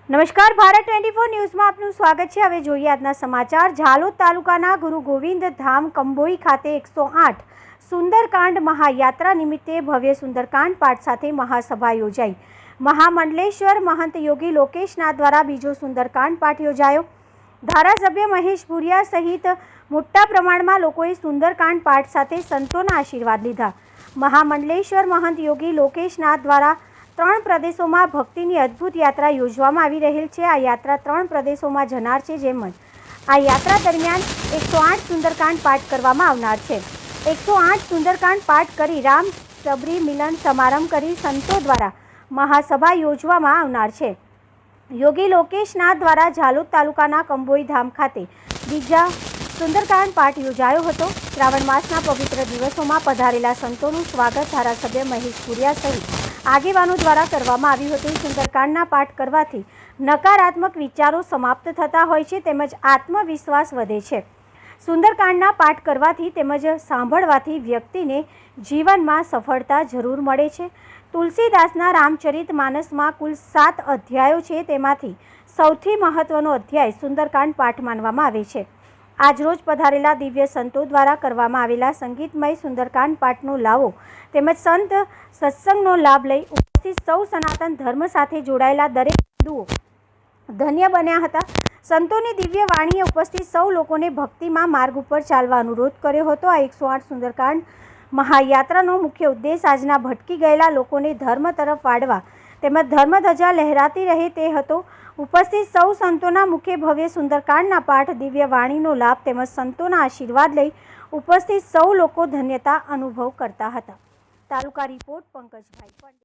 નમસ્કાર, ભારત 24 ન્યૂઝમાં આપનું સ્વાગત છે। હવે જોઈએ આજના સમાચાર। ઝાલોદ તાલુકાના ગુરુ ગોવિંદ ધામ કંબોઈ ખાતે 108 સુંદરકાંડ મહાયાત્રા નિમિત્તે ભવ્ય સુંદરકાંડ પાઠ સાથે મહાસભા યોજાઈ। મહામંડલેશ્વર મહંત યોગી લોકેશનાથ દ્વારા બીજો સુંદરકાંડ પાઠ યોજાયો। ધારાસભ્ય મહેશ ભુરિયા સહિત મોટા પ્રમાણમાં લોકોએ સુંદરકાંડ પાઠ સાથે સંતોના આશીર્વાદ લીધા। મહામંડલેશ્વર મહંત યોગી લોકેશનાથ દ્વારા 3 પ્રદેશોમાં ભક્તિની અદ્ભુત યાત્રા યોજવામાં આવી રહેલ છે। આ યાત્રા 3 પ્રદેશોમાં જનાર છે। જેમ જ આ યાત્રા દરમિયાન 108 સુંદરકાંડ પાઠ કરવામાં આવનાર છે। 108 સુંદરકાંડ પાઠ કરી રામ સબરી મિલન સમારંભ કરી સંતો દ્વારા મહાસભા યોજવામાં આવનાર છે। યોગી લોકેશનાથ દ્વારા ઝાલોદ તાલુકાના કંબોઈ ધામ ખાતે બીજા સુંદરકાંડ પાઠ યોજાયો હતો। શ્રાવણ માસના પવિત્ર દિવસોમાં પધારેલા સંતોનું સ્વાગત ધારાસભ્ય મહેશ ભુરિયા સહિત આગેવાનો દ્વારા કરવામાં આવ્યું હતું। સુંદરકાંડના પાઠ કરવાથી નકારાત્મક વિચારો સમાપ્ત થતા હોય છે તેમજ આત્મવિશ્વાસ વધે છે। સુંદરકાંડના પાઠ કરવાથી તેમજ સાંભળવાથી વ્યક્તિને જીવનમાં સફળતા જરૂર મળે છે। તુલસીદાસના રામચરિત માનસમાં કુલ 7 અધ્યાયો છે, તેમાંથી સૌથી મહત્વનો અધ્યાય સુંદરકાંડ પાઠ માનવામાં આવે છે। આજરોજ પધારેલા દિવ્ય સંતો દ્વારા કરવામાં આવેલા સંગીતમય સુંદરકાંડ પાઠનો લાવો તેમજ સંત સત્સંગનો લાભ લઈ ઉપસ્થિત સૌ સનાતન ધર્મ સાથે જોડાયેલા દરેક હિન્દુઓ ધન્ય બન્યા હતા। સંતોની દિવ્ય વાણીએ ઉપસ્થિત સૌ લોકોને ભક્તિમાં માર્ગ ઉપર ચાલવા અનુરોધ કર્યો હતો। આ 108 સુંદરકાંડ મહાયાત્રાનો મુખ્ય ઉદ્દેશ આજના ભટકી ગયેલા લોકોને ધર્મ તરફ વાળવા તેમજ ધર્મધજા લહેરાતી રહે તે હતો। ઉપસ્થિત સૌ સંતોના મુખ્ય ભવ્ય સુંદરકાંડના પાઠ દિવ્ય વાણીનો લાભ તેમજ સંતોના આશીર્વાદ લઈ ઉપસ્થિત સૌ લોકો ધન્યતા અનુભવ કરતા હતા। તાલુકા રિપોર્ટ પંકજભાઈ પંડ્યા।